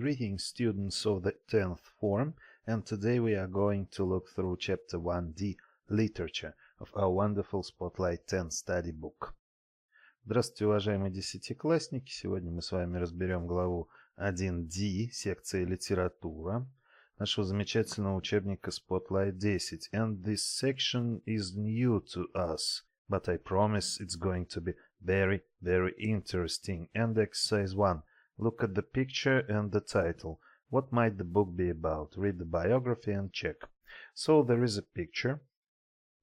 Greetings students of the 10th form, and today we are going to look through chapter 1D, Literature, of our wonderful Spotlight 10 study book. Здравствуйте, уважаемые десятиклассники! Сегодня мы с вами разберем главу 1D, секция «Литература», нашего замечательного учебника Spotlight 10. And this section is new to us, but I promise it's going to be very, very interesting. And exercise 1. Look at the picture and the title. What might the book be about? Read the biography and check. So there is a picture.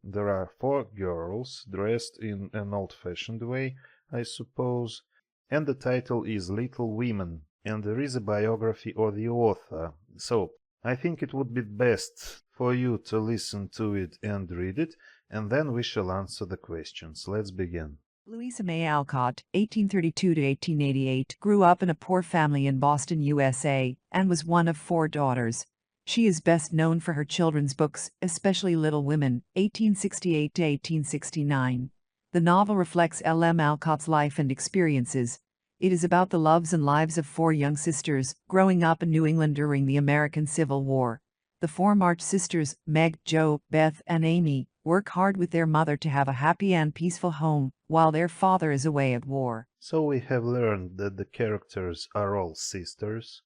There are 4 girls dressed in an old-fashioned way, I suppose. And the title is Little Women. And there is a biography of the author. So I think it would be best for you to listen to it and read it, and then we shall answer the questions. Let's begin. Louisa May Alcott, 1832 to 1888, grew up in a poor family in Boston, USA, and was one of 4 daughters. She is best known for her children's books, especially Little Women, 1868 to 1869. The novel reflects L.M. Alcott's life and experiences. It is about the loves and lives of 4 young sisters growing up in New England during the American Civil War. The 4 March sisters, Meg, Jo, Beth, and Amy, work hard with their mother to have a happy and peaceful home while their father is away at war. So we have learned that the characters are all sisters,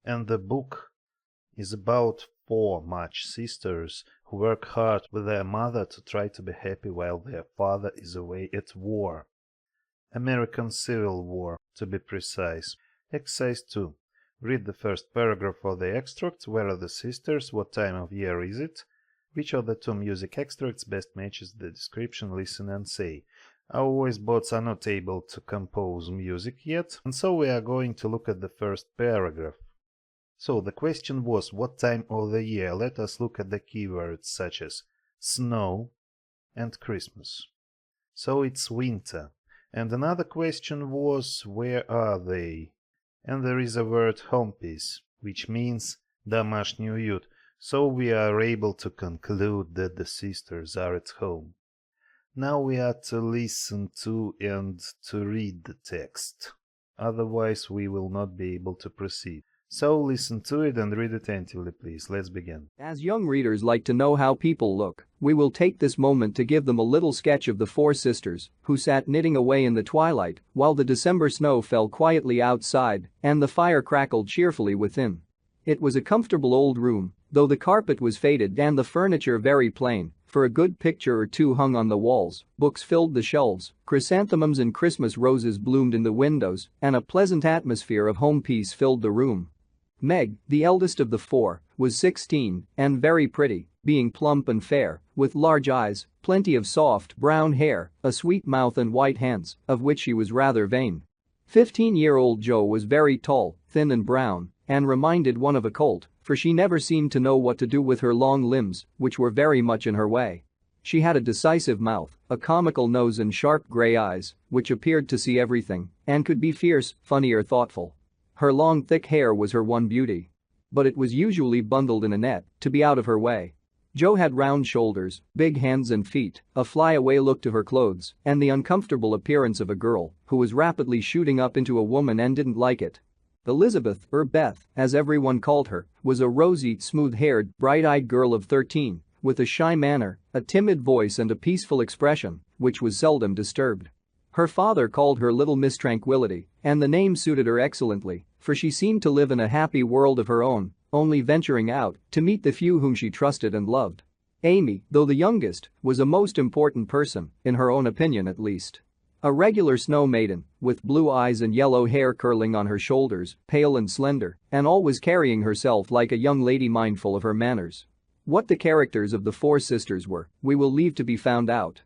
and the book is about 4 March sisters who work hard with their mother to try to be happy while their father is away at war. American Civil War, to be precise. Exercise 2. Read the first paragraph of the extract. Where are the sisters? What time of year is it? Which of the 2 music extracts best matches the description? Listen and say. Our Vойs-bots are not able to compose music yet, and so we are going to look at the first paragraph. So the question was, what time of the year? Let us look at the keywords such as snow and Christmas. So it's winter. And another question was, where are they? And there is a word homepiece, which means домашний уют. So we are able to conclude that the sisters are at home. Now we are to listen to and to read the text. Otherwise we will not be able to proceed. So listen to it and read attentively, please. Let's begin. As young readers like to know how people look, we will take this moment to give them a little sketch of the 4 sisters who sat knitting away in the twilight while the December snow fell quietly outside and the fire crackled cheerfully within. It was a comfortable old room, though the carpet was faded and the furniture very plain, for a good picture or 2 hung on the walls, books filled the shelves, chrysanthemums and Christmas roses bloomed in the windows, and a pleasant atmosphere of home peace filled the room. Meg, the eldest of the 4, was 16 and very pretty, being plump and fair, with large eyes, plenty of soft brown hair, a sweet mouth and white hands, of which she was rather vain. 15-year-old Jo was very tall, thin and brown, and reminded one of a colt, for she never seemed to know what to do with her long limbs, which were very much in her way. She had a decisive mouth, a comical nose and sharp gray eyes, which appeared to see everything, and could be fierce, funny or thoughtful. Her long thick hair was her one beauty. But it was usually bundled in a net, to be out of her way. Jo had round shoulders, big hands and feet, a flyaway look to her clothes, and the uncomfortable appearance of a girl who was rapidly shooting up into a woman and didn't like it. Elizabeth, or Beth, as everyone called her, was a rosy, smooth-haired, bright-eyed girl of 13, with a shy manner, a timid voice and a peaceful expression, which was seldom disturbed. Her father called her Little Miss Tranquility, and the name suited her excellently, for she seemed to live in a happy world of her own, only venturing out to meet the few whom she trusted and loved. Amy, though the youngest, was a most important person, in her own opinion at least. A regular snow maiden, with blue eyes and yellow hair curling on her shoulders, pale and slender, and always carrying herself like a young lady mindful of her manners. What the characters of the 4 sisters were, we will leave to be found out.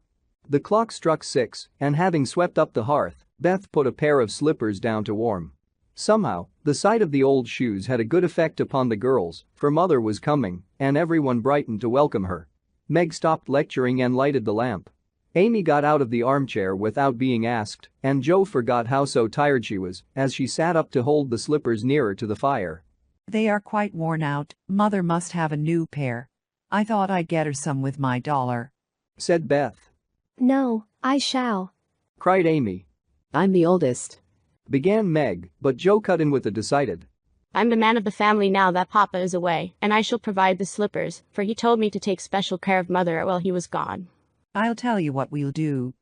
The clock struck 6, and having swept up the hearth, Beth put a pair of slippers down to warm. Somehow, the sight of the old shoes had a good effect upon the girls, for mother was coming, and everyone brightened to welcome her. Meg stopped lecturing and lighted the lamp. Amy got out of the armchair without being asked, and Jo forgot how so tired she was as she sat up to hold the slippers nearer to the fire. They are quite worn out. Mother must have a new pair. I thought I'd get her some with my dollar," said Beth. "No, I shall," cried Amy. "I'm the oldest," began Meg, but Jo cut in with a decided, I'm the man of the family now that Papa is away, and I shall provide the slippers, for he told me to take special care of Mother while he was gone. I'll tell you what we'll do,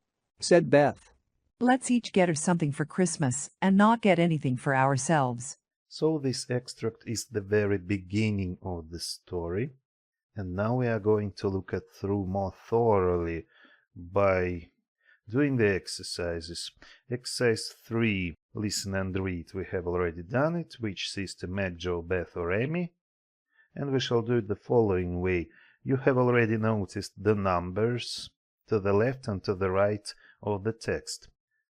said Beth. Let's each get her something for Christmas and not get anything for ourselves. So this extract is the very beginning of the story, and now we are going to look at through more thoroughly by doing the exercises. Exercise 3, listen and read. We have already done it. Which sister, Meg, Joe, Beth or Amy? And we shall do it the following way. You have already noticed the numbers to the left and to the right of the text.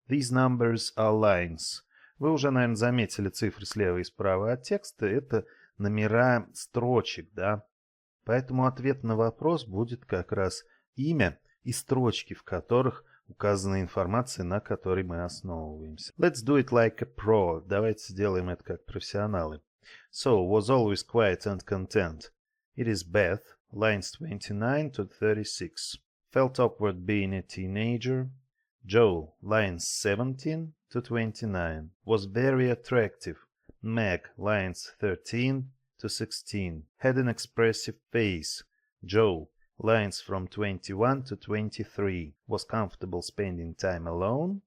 These numbers are lines. Вы уже, наверное, заметили цифры слева и справа от текста. Это номера строчек, да? Поэтому ответ на вопрос будет как раз имя и строчки, в которых указана информация, на которой мы основываемся. Let's do it like a pro. Давайте сделаем это как профессионалы. So, was always quiet and content. It is Beth, lines 29 to 36. Felt awkward being a teenager. Joe, lines 17 to 29. Was very attractive. Meg, lines 13 to 16. Had an expressive face. Joe, lines from 21 to 23. Was comfortable spending time alone.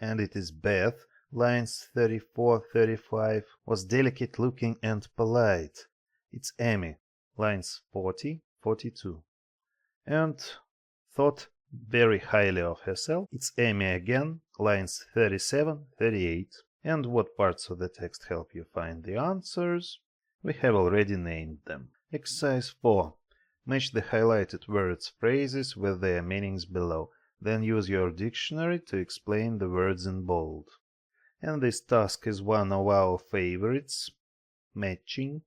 And it is Beth, lines 34-35. Was delicate looking and polite. It's Amy, lines 40-42. And thought very highly of herself. It's Amy again, lines 37-38. And what parts of the text help you find the answers? We have already named them. Exercise 4. Match the highlighted words, phrases with their meanings below. Then use your dictionary to explain the words in bold. And this task is one of our favorites. Matching.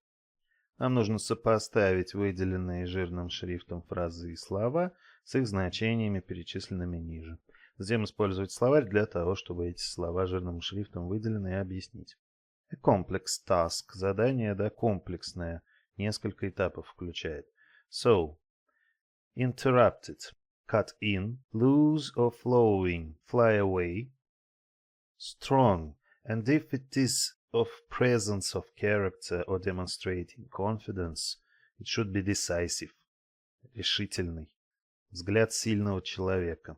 Нам нужно сопоставить выделенные жирным шрифтом фразы и слова с их значениями, перечисленными ниже. Затем использовать словарь для того, чтобы эти слова жирным шрифтом выделены и объяснить. A complex task. Задание, да, комплексное. Несколько этапов включает. So, interrupted, cut in, loose or flowing, fly away, strong, and if it is of presence of character or demonstrating confidence, it should be decisive, решительный, взгляд сильного человека.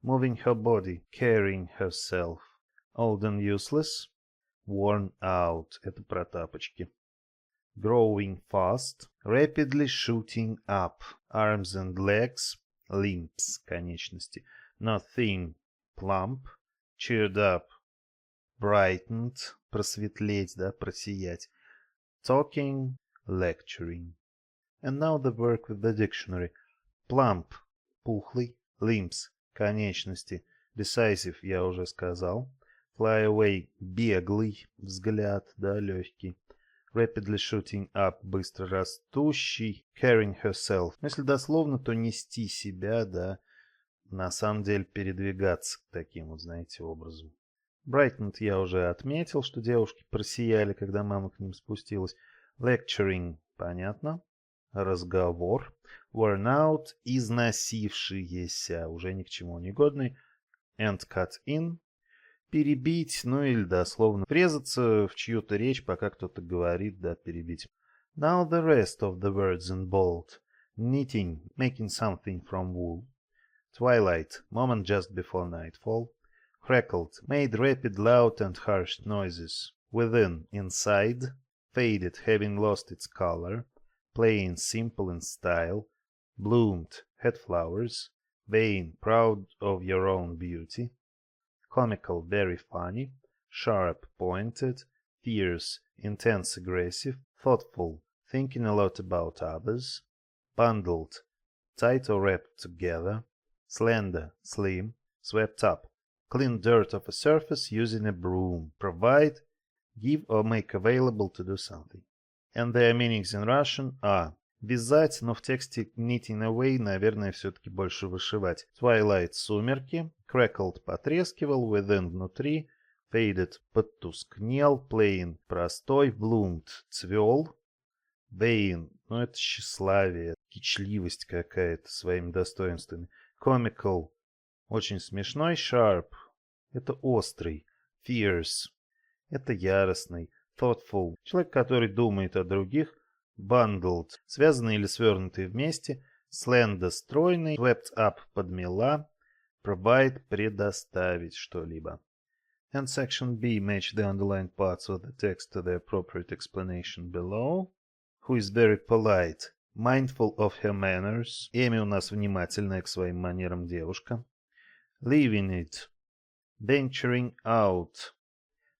Moving her body, carrying herself, old and useless, worn out, это про тапочки. Growing fast, rapidly shooting up, arms and legs, limbs, конечности, not thin, plump, cheered up, brightened, просветлеть, да, просиять, talking, lecturing. And now the work with the dictionary. Plump, пухлый, limbs, конечности, decisive, я уже сказал, fly away, беглый, взгляд, да, легкий. Rapidly shooting up, быстро растущий, carrying herself. Если дословно, то нести себя, да, на самом деле передвигаться таким вот, знаете, образом. Brightened я уже отметил, что девушки просияли, когда мама к ним спустилась. Lecturing, понятно. Разговор. Worn out, износившиеся, уже ни к чему негодный. And cut in. Перебить, ну или дословно врезаться в чью-то речь, пока кто-то говорит, да, перебить. Now the rest of the words in bold. Knitting, making something from wool. Twilight, moment just before nightfall. Crackled, made rapid, loud and harsh noises. Within, inside. Faded, having lost its color. Plain, simple in style. Bloomed, had flowers. Vain, proud of your own beauty. Comical, very funny. Sharp, pointed. Fierce, intense, aggressive. Thoughtful, thinking a lot about others. Bundled, tight or wrapped together. Slender, slim. Swept up, clean dirt off a surface using a broom. Provide, give or make available to do something. And their meanings in Russian are вязать, но в тексте knitting away, наверное, все-таки больше вышивать. Twilight, сумерки. Crackled, потрескивал. Within, внутри. Faded, потускнел. Plain, простой. Bloomed, цвел. Vain, ну это тщеславие, кичливость какая-то своими достоинствами. Comical, очень смешной. Sharp, это острый. Fierce, это яростный. thoughtful – человек, который думает о других, bundled – связанный или свернутый вместе, slender – стройный, swept up – подмела, provide – предоставить что-либо. And section B, match the underlined parts of the text to the appropriate explanation below. Who is very polite, mindful of her manners. Эми у нас внимательная к своим манерам девушка. Leaving it, venturing out.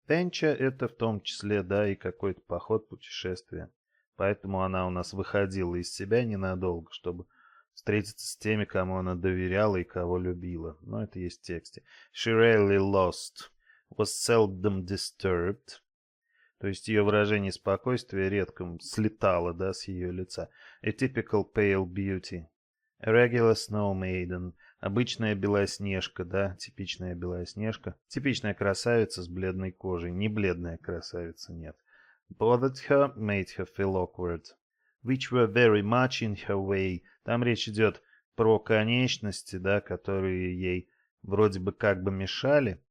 Venture это в том числе, да, и какой-то поход, путешествие. Поэтому она у нас выходила из себя ненадолго, чтобы встретиться с теми, кому она доверяла и кого любила. Но это есть в тексте. She rarely lost. Was seldom disturbed, то есть ее выражение спокойствия редко слетало, да, с ее лица. A typical pale beauty, a regular snow maiden, обычная белоснежка, да, типичная белоснежка, типичная красавица с бледной кожей, не бледная красавица, нет. Bothered her, made her feel awkward, which were very much in her way. Там речь идет про конечности, да, которые ей вроде бы как бы мешали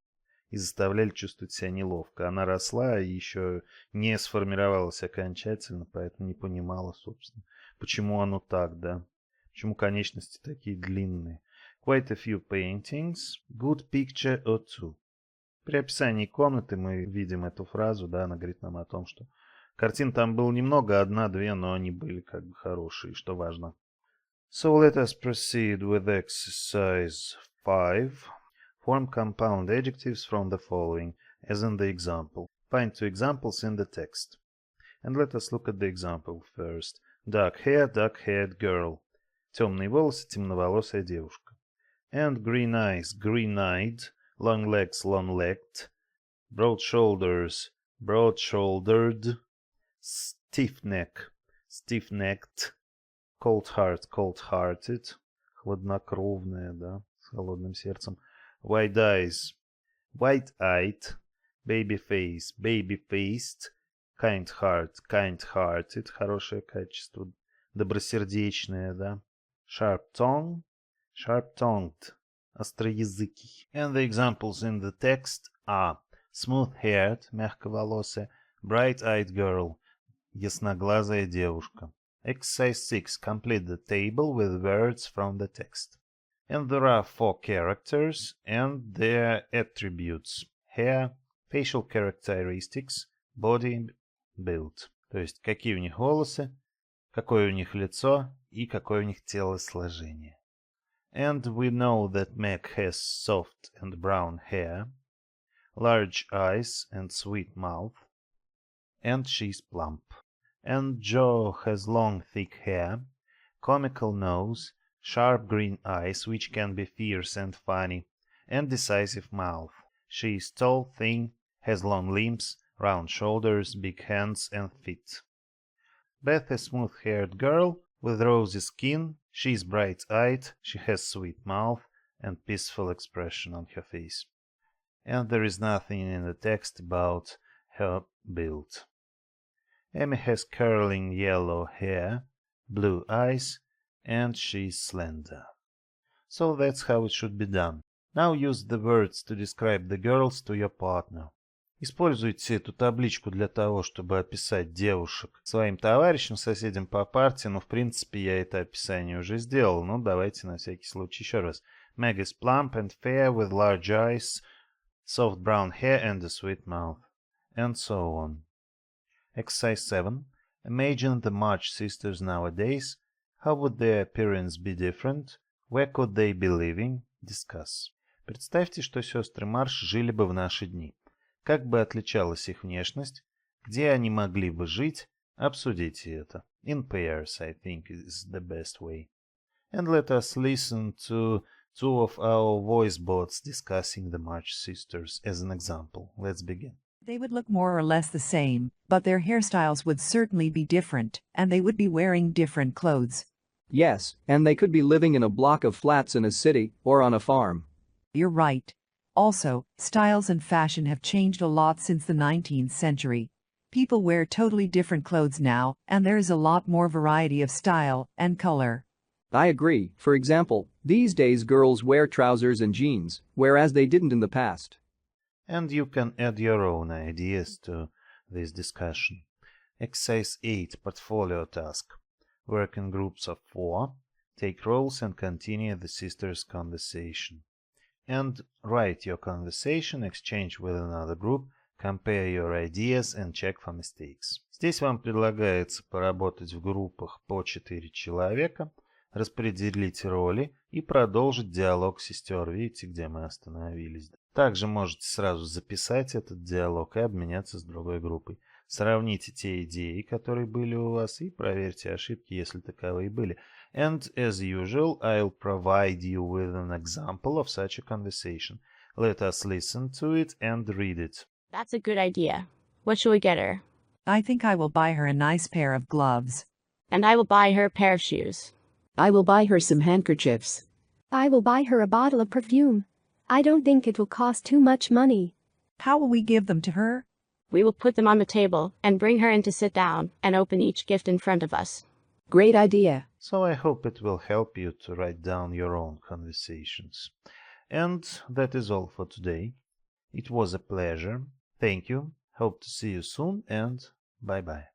и заставляли чувствовать себя неловко. Она росла и еще не сформировалась окончательно, поэтому не понимала, собственно, почему оно так, да. Почему конечности такие длинные. Quite a few paintings, good picture or two. При описании комнаты мы видим эту фразу, да, она говорит нам о том, что картин там было немного, одна-две, но они были как бы хорошие, что важно. So let us proceed with exercise 5. Form compound adjectives from the following, as in the example. Find two examples in the text. And let us look at the example first. Dark hair, dark-haired girl. Темные волосы, темноволосая девушка. And green eyes, green-eyed. Long legs, long-legged. Broad shoulders, broad-shouldered. Stiff neck, stiff-necked. Cold heart, cold-hearted. Хладнокровная, да, с холодным сердцем. Wide eyes, wide-eyed, baby face, baby-faced, kind heart, kind-hearted, хорошее качество, добросердечное, да. Sharp tongue, sharp-tongued, остроязыкий. And the examples in the text are smooth-haired, мягковолосая, bright-eyed girl, ясноглазая девушка. Exercise 6. Complete the table with words from the text. And there are 4 characters and their attributes. Hair, facial characteristics, body, build. То есть, какие у них волосы, какое у них лицо и какое у них телосложение. And we know that Meg has soft and brown hair, large eyes and sweet mouth, and she's plump. And Joe has long thick hair, comical nose, sharp green eyes which can be fierce and funny, and decisive mouth. She is tall, thin, has long limbs, round shoulders, big hands and feet. Beth is a smooth-haired girl with rosy skin. She is bright-eyed, she has sweet mouth and peaceful expression on her face. And there is nothing in the text about her build. Amy has curling yellow hair, blue eyes, and she is slender. So that's how it should be done. Now use the words to describe the girls to your partner. Используйте эту табличку для того, чтобы описать девушек своим товарищам, соседям по парте. Ну, в принципе, я это описание уже сделал. Ну, давайте на всякий случай еще раз. Meg is plump and fair with large eyes, soft brown hair and a sweet mouth. And so on. Exercise 7. Imagine the March sisters nowadays. How would their appearance be different? Where could they be living? Discuss. Представьте, что сестры Марш жили бы в наши дни. Как бы отличалась их внешность? Где они могли бы жить? Обсудите это. In pairs, I think, is the best way. And let us listen to 2 of our Vojs-bots discussing the March sisters as an example. Let's begin. They would look more or less the same, but their hairstyles would certainly be different, and they would be wearing different clothes. Yes, and they could be living in a block of flats in a city or on a farm. You're right. Also, styles and fashion have changed a lot since the 19th century. People wear totally different clothes now, and there is a lot more variety of style and color. I agree. For example, these days girls wear trousers and jeans, whereas they didn't in the past. And you can add your own ideas to this discussion. Exercise 8, portfolio task. Work in groups of 4. Take roles and continue the sisters' conversation. And write your conversation, exchange with another group, compare your ideas and check for mistakes. Здесь вам предлагается поработать в группах по 4 человека, распределить роли и продолжить диалог сестер. Видите, где мы остановились. Также можете сразу записать этот диалог и обменяться с другой группой. Сравните те идеи, которые были у вас, и проверьте ошибки, если таковые были. And as usual, I'll provide you with an example of such a conversation. Let us listen to it and read it. That's a good idea. What shall we get her? I think I will buy her a nice pair of gloves. And I will buy her a pair of shoes. I will buy her some handkerchiefs. I will buy her a bottle of perfume. I don't think it will cost too much money. How will we give them to her? We will put them on the table and bring her in to sit down and open each gift in front of us. Great idea. So I hope it will help you to write down your own conversations. And that is all for today. It was a pleasure. Thank you. Hope to see you soon and bye-bye.